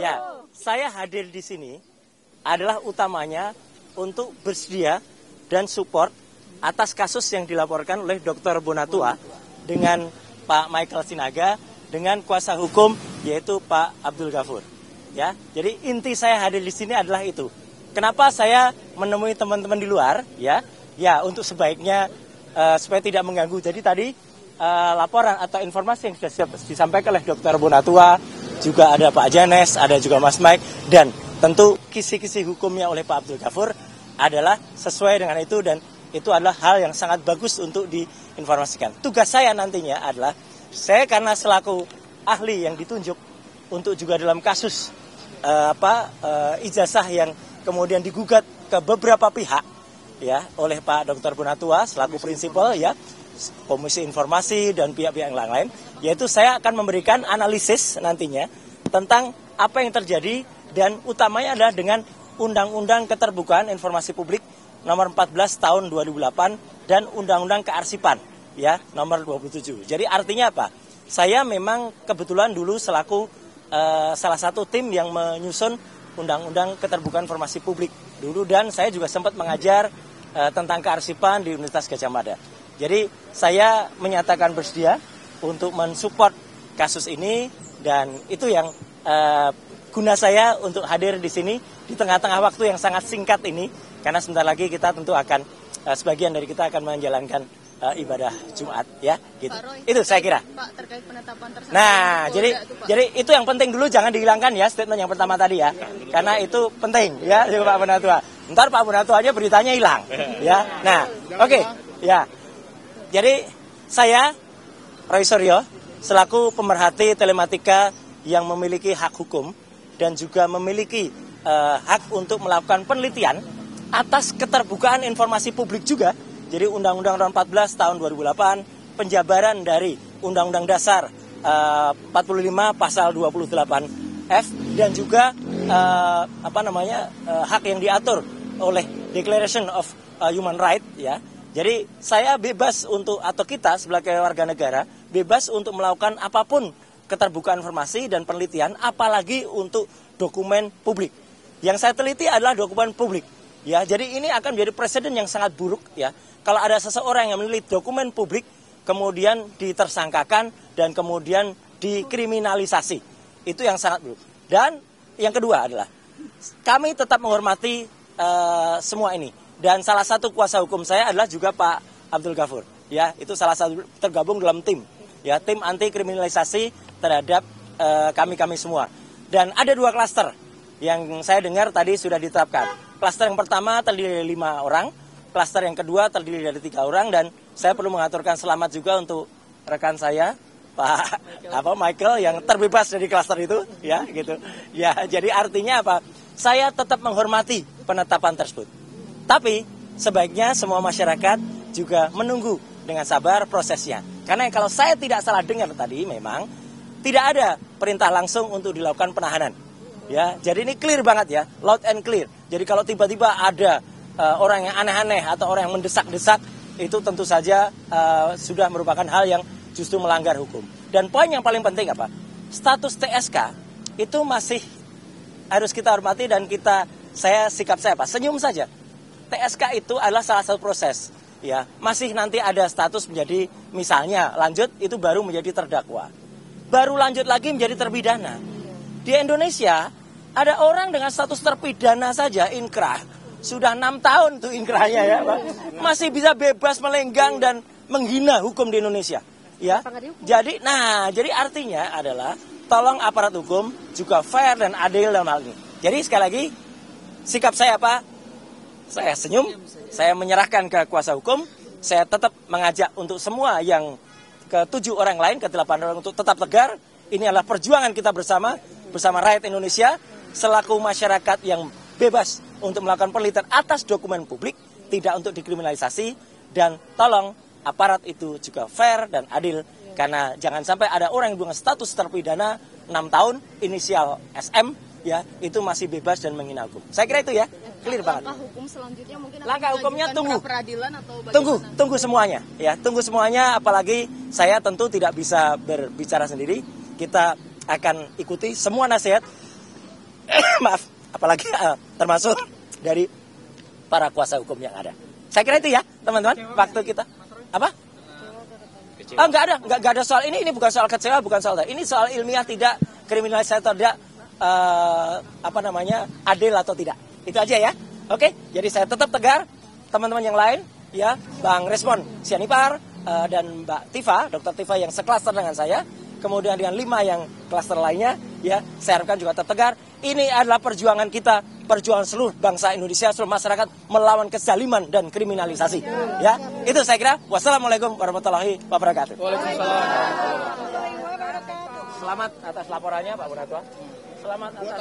Ya, saya hadir di sini adalah utamanya untuk bersedia dan support atas kasus yang dilaporkan oleh Dr. Bonatua dengan Pak Michael Sinaga dengan kuasa hukum yaitu Pak Abdul Ghafur. Ya, jadi inti saya hadir di sini adalah itu. Kenapa saya menemui teman-teman di luar? Ya, untuk sebaiknya supaya tidak mengganggu. Jadi tadi laporan atau informasi yang sudah disampaikan oleh Dr. Bonatua, juga ada Pak Janes, ada juga Mas Mike, dan tentu kisi-kisi hukumnya oleh Pak Abdul Ghafur adalah sesuai dengan itu, dan itu adalah hal yang sangat bagus untuk diinformasikan. Tugas saya nantinya adalah, saya karena selaku ahli yang ditunjuk untuk juga dalam kasus ijazah yang kemudian digugat ke beberapa pihak ya oleh Pak Dr. Bonatua selaku prinsipal ya, Komisi Informasi dan pihak-pihak yang lain, yaitu saya akan memberikan analisis nantinya tentang apa yang terjadi, dan utamanya adalah dengan Undang-Undang Keterbukaan Informasi Publik nomor 14 tahun 2008 dan Undang-Undang Kearsipan ya nomor 27. Jadi artinya apa? Saya memang kebetulan dulu selaku salah satu tim yang menyusun Undang-Undang Keterbukaan Informasi Publik dulu, dan saya juga sempat mengajar tentang kearsipan di Universitas Gadjah Mada. Jadi saya menyatakan bersedia untuk mensupport kasus ini, dan itu yang guna saya untuk hadir di sini di tengah-tengah waktu yang sangat singkat ini, karena sebentar lagi kita tentu akan sebagian dari kita akan menjalankan ibadah Jumat ya gitu. Pak Roy, itu saya kira. Pak, terkait penetapan tersangka. Nah, jadi itu yang penting dulu, jangan dihilangkan ya statement yang pertama tadi ya. Karena itu penting ya Pak Bonatua. Ntar Pak Bonatuanya beritanya hilang ya. Nah, oke. Ya. Jadi saya Roy Suryo selaku pemerhati telematika yang memiliki hak hukum dan juga memiliki hak untuk melakukan penelitian atas keterbukaan informasi publik juga. Jadi Undang-Undang Nomor 14 Tahun 2008, penjabaran dari Undang-Undang Dasar 45 Pasal 28F, dan juga hak yang diatur oleh Declaration of Human Rights ya. Jadi saya bebas untuk, atau kita sebagai warga negara bebas untuk melakukan apapun keterbukaan informasi dan penelitian, apalagi untuk dokumen publik. Yang saya teliti adalah dokumen publik. Ya, jadi ini akan menjadi presiden yang sangat buruk ya. Kalau ada seseorang yang meneliti dokumen publik kemudian ditersangkakan dan kemudian dikriminalisasi. Itu yang sangat buruk. Dan yang kedua adalah kami tetap menghormati semua ini. Dan salah satu kuasa hukum saya adalah juga Pak Abdul Ghafur. Ya, itu salah satu tergabung dalam tim. Ya, tim anti kriminalisasi terhadap kami semua. Dan ada 2 klaster yang saya dengar tadi sudah ditetapkan. Klaster yang pertama terdiri dari 5 orang, klaster yang kedua terdiri dari 3 orang, dan saya perlu mengaturkan selamat juga untuk rekan saya Pak Michael yang terbebas dari klaster itu ya gitu. Ya, jadi artinya apa? Saya tetap menghormati penetapan tersebut. Tapi sebaiknya semua masyarakat juga menunggu dengan sabar prosesnya. Karena kalau saya tidak salah dengar tadi memang tidak ada perintah langsung untuk dilakukan penahanan. Ya, jadi ini clear banget ya, loud and clear. Jadi kalau tiba-tiba ada orang yang aneh-aneh atau orang yang mendesak-desak, itu tentu saja sudah merupakan hal yang justru melanggar hukum. Dan poin yang paling penting apa? Status TSK itu masih harus kita hormati, dan sikap saya apa? Senyum saja. TSK itu adalah salah satu proses. Ya, masih nanti ada status menjadi, misalnya lanjut itu baru menjadi terdakwa. Baru lanjut lagi menjadi terpidana. Di Indonesia ada orang dengan status terpidana saja inkrah. Sudah 6 tahun tuh inkrahnya ya, Pak. Masih bisa bebas melenggang dan menghina hukum di Indonesia. Ya. Jadi artinya adalah tolong aparat hukum juga fair dan adil dalam hal ini. Jadi sekali lagi sikap saya apa? Saya senyum, saya menyerahkan ke kuasa hukum, saya tetap mengajak untuk semua yang ke-7 orang lain, ke-8 orang untuk tetap tegar. Ini adalah perjuangan kita bersama rakyat Indonesia, selaku masyarakat yang bebas untuk melakukan penelitian atas dokumen publik, tidak untuk dikriminalisasi, dan tolong aparat itu juga fair dan adil, karena jangan sampai ada orang yang dengan status terpidana 6 tahun, inisial SM, ya, itu masih bebas dan menghina hukum. Saya kira itu ya, clear banget. Langkah hukum selanjutnya mungkin langkah hukumnya tunggu. Peradilan atau bagaimana? Tunggu semuanya, ya, tunggu semuanya. Apalagi saya tentu tidak bisa berbicara sendiri. Kita akan ikuti semua nasihat, maaf, apalagi termasuk dari para kuasa hukum yang ada. Saya kira itu ya, teman-teman, waktu kita. Apa? Enggak ada soal ini bukan soal kecewa, bukan soal ini soal ilmiah, tidak kriminalisasi atau tidak adil atau tidak. Itu aja ya. Oke, jadi saya tetap tegar. Teman-teman yang lain ya, Bang Resmond Sianipar dan Mbak Tifa, Dr. Tifa yang seklaster dengan saya, kemudian dengan 5 yang klaster lainnya ya, saya harapkan juga tetap tegar. Ini adalah perjuangan kita, perjuangan seluruh bangsa Indonesia, seluruh masyarakat melawan kezaliman dan kriminalisasi. Ya, itu saya kira. Wassalamualaikum warahmatullahi wabarakatuh. Waalaikumsalam. Selamat atas laporannya Pak Munatua. Selamat atas